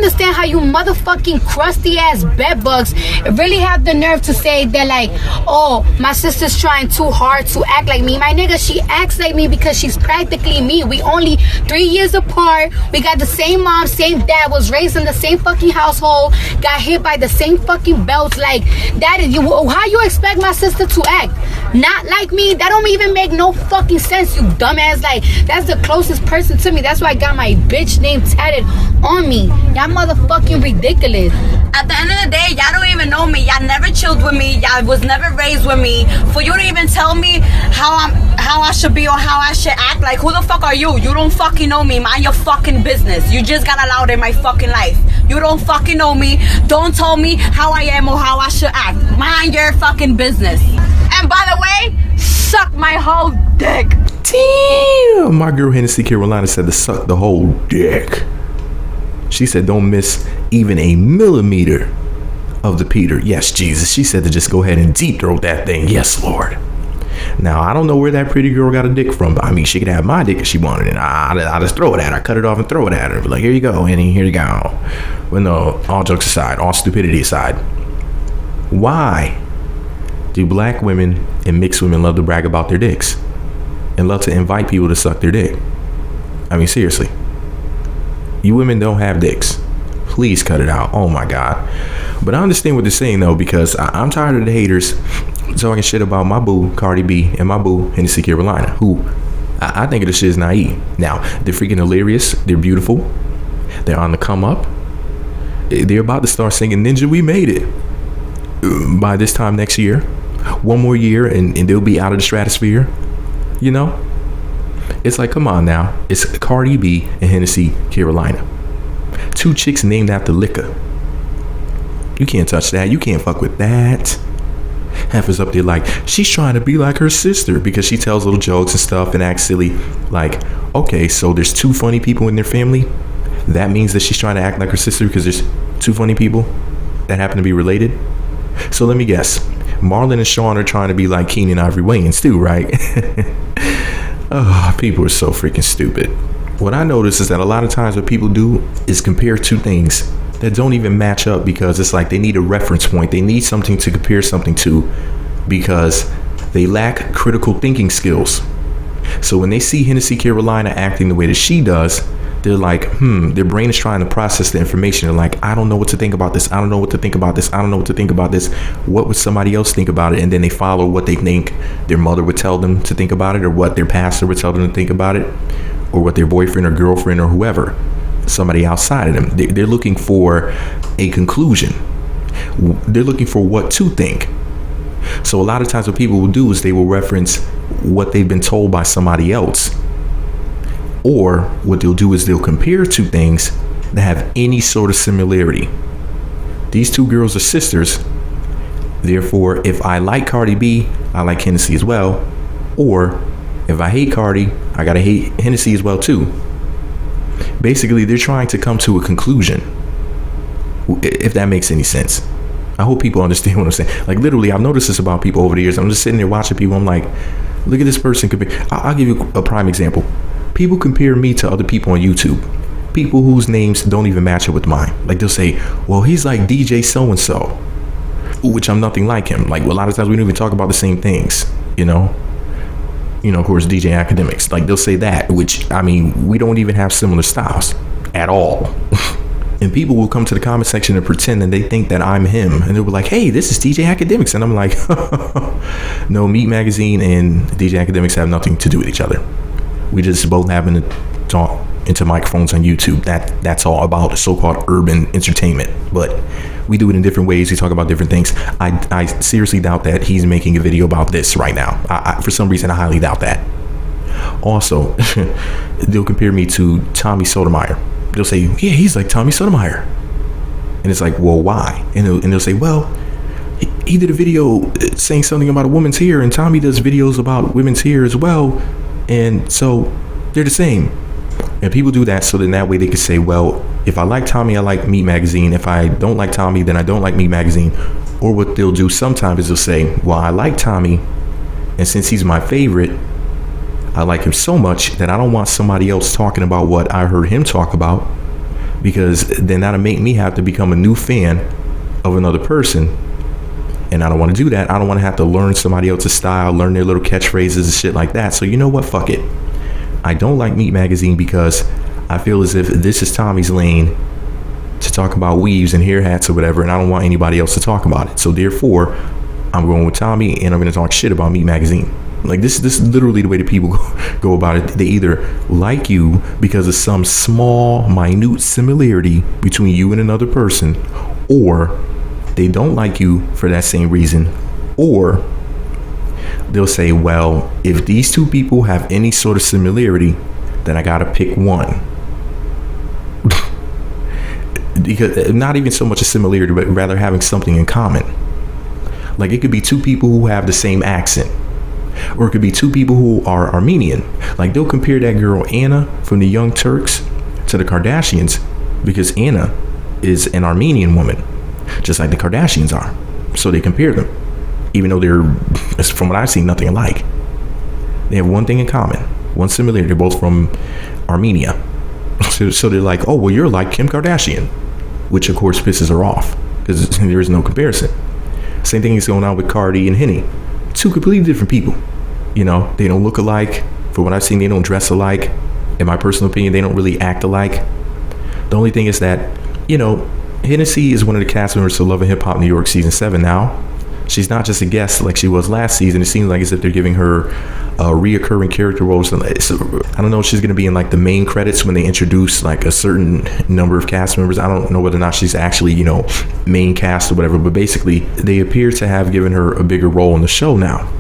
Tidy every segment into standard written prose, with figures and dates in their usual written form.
understand how you motherfucking crusty ass bedbugs really have the nerve to say they're like, oh, my sister's trying too hard to act like me. My nigga, she acts like me because she's practically me. We only 3 years apart. We got the same mom, same dad, was raised in the same fucking household, got hit by the same fucking belts. Like, that is you. How you expect my sister to act? Not like me? That don't even make no fucking sense, you dumbass. Like, that's the closest person to me. That's why I got my bitch name tatted on me. Y'all motherfucking ridiculous. At the end of the day, y'all don't even know me. Y'all never chilled with me. Y'all was never raised with me. For you to even tell me how I should be or how I should act, like, who the fuck are you? You don't fucking know me. Mind your fucking business. You just got allowed in my fucking life. You don't fucking know me. Don't tell me how I am or how I should act. Mind your fucking business. And by the way, suck my whole dick. Damn, my girl Hennessy Carolina said to suck the whole dick. She said don't miss even a millimeter of the Peter. Yes, Jesus. She said to just go ahead and deep throat that thing. Yes, Lord. Now, I don't know where that pretty girl got a dick from, but I mean, she could have my dick if she wanted it. I just throw it at her. I cut it off and throw it at her. Be like, here you go, Henny, here you go. But no, all jokes aside, all stupidity aside, why do black women and mixed women love to brag about their dicks and love to invite people to suck their dick? I mean, seriously. You women don't have dicks. Please cut it out. Oh my God. But I understand what they're saying though, because I'm tired of the haters talking shit about my boo Cardi B and my boo Hennessy Carolina, who I think of the shit is naive. Now, they're freaking hilarious. They're beautiful. They're on the come up. They're about to start singing Ninja We Made It by this time next year. One more year and they'll be out of the stratosphere. You know? It's like, come on now. It's Cardi B and Hennessy Carolina. Two chicks named after liquor. You can't touch that. You can't fuck with that. Half is up there like, she's trying to be like her sister because she tells little jokes and stuff and acts silly. Like, okay, so there's two funny people in their family. That means that she's trying to act like her sister because there's two funny people that happen to be related. So let me guess. Marlon and Sean are trying to be like Keenan and Ivory Wayans too, right? Oh, people are so freaking stupid. What I notice is that a lot of times what people do is compare two things that don't even match up because it's like they need a reference point. They need something to compare something to because they lack critical thinking skills. So when they see Hennessy Carolina acting the way that she does, they're like, their brain is trying to process the information. They're like, I don't know what to think about this. I don't know what to think about this. I don't know what to think about this. What would somebody else think about it? And then they follow what they think their mother would tell them to think about it, or what their pastor would tell them to think about it, or what their boyfriend or girlfriend or whoever, somebody outside of them. They're looking for a conclusion. They're looking for what to think. So a lot of times what people will do is they will reference what they've been told by somebody else. Or what they'll do is they'll compare two things that have any sort of similarity. These two girls are sisters. Therefore, if I like Cardi B, I like Hennessy as well. Or if I hate Cardi, I gotta hate Hennessy as well too. Basically, they're trying to come to a conclusion. If that makes any sense. I hope people understand what I'm saying. Like literally, I've noticed this about people over the years. I'm just sitting there watching people. I'm like, look at this person. I'll give you a prime example. People compare me to other people on YouTube. People whose names don't even match up with mine. Like they'll say, well, he's like DJ so-and-so, which I'm nothing like him. Like a lot of times we don't even talk about the same things, you know, of course, DJ Academics. Like they'll say that, which I mean, we don't even have similar styles at all. And people will come to the comment section and pretend and they think that I'm him. And they'll be like, hey, this is DJ Academics. And I'm like, no, Meat Magazine and DJ Academics have nothing to do with each other. We just both happen to talk into microphones on YouTube. That's all about so-called urban entertainment. But we do it in different ways. We talk about different things. I seriously doubt that he's making a video about this right now. For some reason, I highly doubt that. Also, they'll compare me to Tommy Sotomayor. They'll say, yeah, he's like Tommy Sotomayor. And it's like, well, why? And they'll say, well, he did a video saying something about a woman's hair, and Tommy does videos about women's hair as well. And so they're the same. And people do that so then that way they can say, well, if I like Tommy, I like Meat Magazine. If I don't like Tommy, then I don't like Meat Magazine. Or what they'll do sometimes is they'll say, well, I like Tommy, and since he's my favorite, I like him so much that I don't want somebody else talking about what I heard him talk about. because then that'll make me have to become a new fan of another person. And I don't want to do that. I don't want to have to learn somebody else's style, learn their little catchphrases and shit like that. So you know what? Fuck it. I don't like Meat Magazine because I feel as if this is Tommy's lane to talk about weaves and hair hats or whatever, and I don't want anybody else to talk about it. So therefore, I'm going with Tommy, and I'm going to talk shit about Meat Magazine. Like, this is literally the way that people go about it. They either like you because of some small, minute similarity between you and another person, or they don't like you for that same reason, or they'll say, well, if these two people have any sort of similarity, then I gotta pick one. Because not even so much a similarity, but rather having something in common. Like, it could be two people who have the same accent, or it could be two people who are Armenian. Like, they'll compare that girl Anna from the Young Turks to the Kardashians because Anna is an Armenian woman, just like the Kardashians are. So they compare them, even though they're, from what I've seen, nothing alike. They have one thing in common, one similarity. They're both from Armenia. So they're like, oh, well, you're like Kim Kardashian, which of course pisses her off because there is no comparison. Same thing is going on with Cardi and Henny. Two completely different people. You know, they don't look alike. For what I've seen, they don't dress alike. In my personal opinion, they don't really act alike. The only thing is that, you know, Hennessy is one of the cast members of Love and Hip Hop New York season 7 now. She's not just a guest like she was last season. It seems like as if they're giving her reoccurring character roles. So, I don't know if she's going to be in like the main credits when they introduce like a certain number of cast members. I don't know whether or not she's actually, you know, main cast or whatever. But basically, they appear to have given her a bigger role in the show now.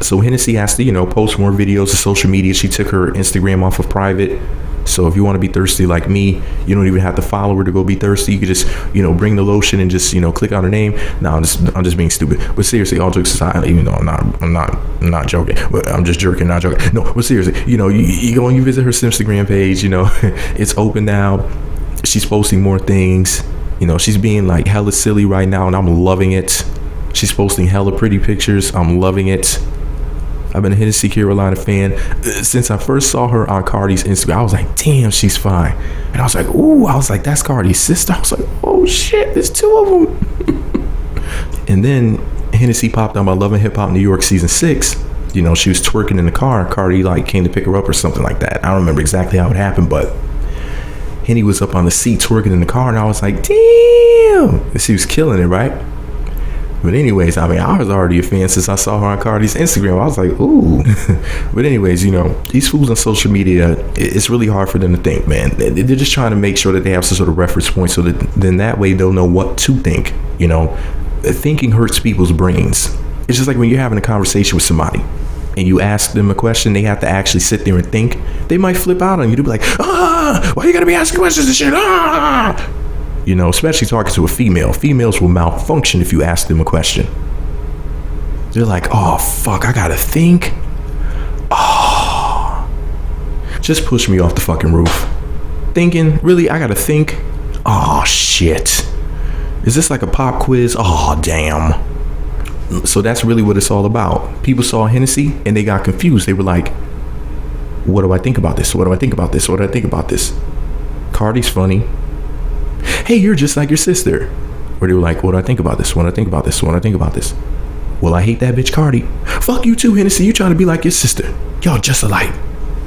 So Hennessy has to, you know, post more videos to social media. She took her Instagram off of private. So if you want to be thirsty like me, you don't even have to follow her to go be thirsty. You could just, you know, bring the lotion and just, you know, click on her name. No, I'm just being stupid. But seriously, all jokes aside, even though I'm not joking, but I'm just jerking, not joking. No, but seriously, you know, you go and you visit her Instagram page. You know, it's open now. She's posting more things. You know, she's being like hella silly right now, and I'm loving it. She's posting hella pretty pictures. I'm loving it. I've been a Hennessy Carolina fan since I first saw her on Cardi's Instagram. I was like, damn, she's fine. And I was like, ooh, I was like, that's Cardi's sister. I was like, oh shit, there's two of them. And then Hennessy popped on my Love and Hip Hop New York season 6. You know, she was twerking in the car. Cardi like came to pick her up or something like that. I don't remember exactly how it happened, but Henny was up on the seat twerking in the car, and I was like, damn. And she was killing it, right? But anyways, I mean, I was already a fan since I saw her on Cardi's Instagram. I was like, ooh. But anyways, you know, these fools on social media, it's really hard for them to think, man. They're just trying to make sure that they have some sort of reference point so that then that way they'll know what to think. You know, thinking hurts people's brains. It's just like when you're having a conversation with somebody and you ask them a question, they have to actually sit there and think. They might flip out on you. They'll be like, why you gotta be asking questions and shit? You know, especially talking to a female. Females will malfunction if you ask them a question. They're like, oh, fuck, I gotta think. Oh, just push me off the fucking roof. Thinking, really, I gotta think. Oh, shit. Is this like a pop quiz? Oh, damn. So that's really what it's all about. People saw Hennessy and they got confused. They were like, what do I think about this? What do I think about this? What do I think about this? Cardi's funny. Hey, you're just like your sister. Or they were like, what do I think about this? What do I think about this? What do I think about this? Well, I hate that bitch Cardi. Fuck you too, Hennessy. You trying to be like your sister. Y'all just alike.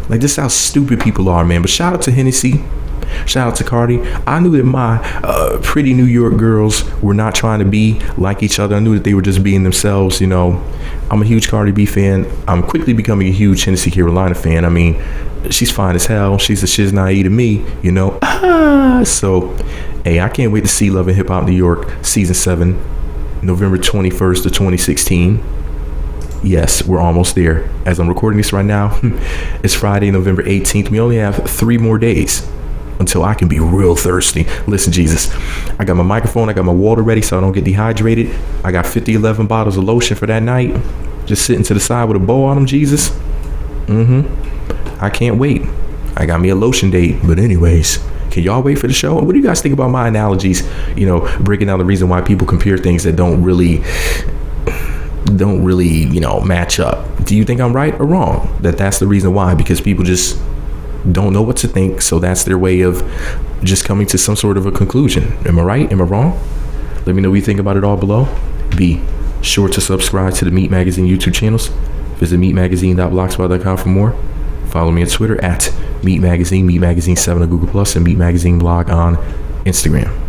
Like, this is how stupid people are, man. But shout out to Hennessy. Shout out to Cardi. I knew that my pretty New York girls were not trying to be like each other. I knew that they were just being themselves, you know. I'm a huge Cardi B fan. I'm quickly becoming a huge Hennessy Carolina fan. I mean, she's fine as hell. She's a shiz naive to me, you know. So, hey, I can't wait to see Love and Hip Hop New York season 7, November 21st of 2016. Yes, we're almost there. As I'm recording this right now, it's Friday, November 18th. We only have 3 more days until I can be real thirsty. Listen, Jesus, I got my microphone, I got my water ready so I don't get dehydrated. I got 11 bottles of lotion for that night. Just sitting to the side with a bow on them, Jesus. I can't wait. I got me a lotion date. But anyways, can y'all wait for the show? What do you guys think about my analogies? You know, breaking down the reason why people compare things that don't really, you know, match up. Do you think I'm right or wrong? That's the reason why? Because people just don't know what to think, so that's their way of just coming to some sort of a conclusion. Am I right? Am I wrong? Let me know what you think about it all below. Be sure to subscribe to the Meat Magazine YouTube channels. Visit meatmagazine.blogspot.com for more. Follow me on Twitter at Meat Magazine, Meat Magazine 7 on Google+, and Meat Magazine blog on Instagram.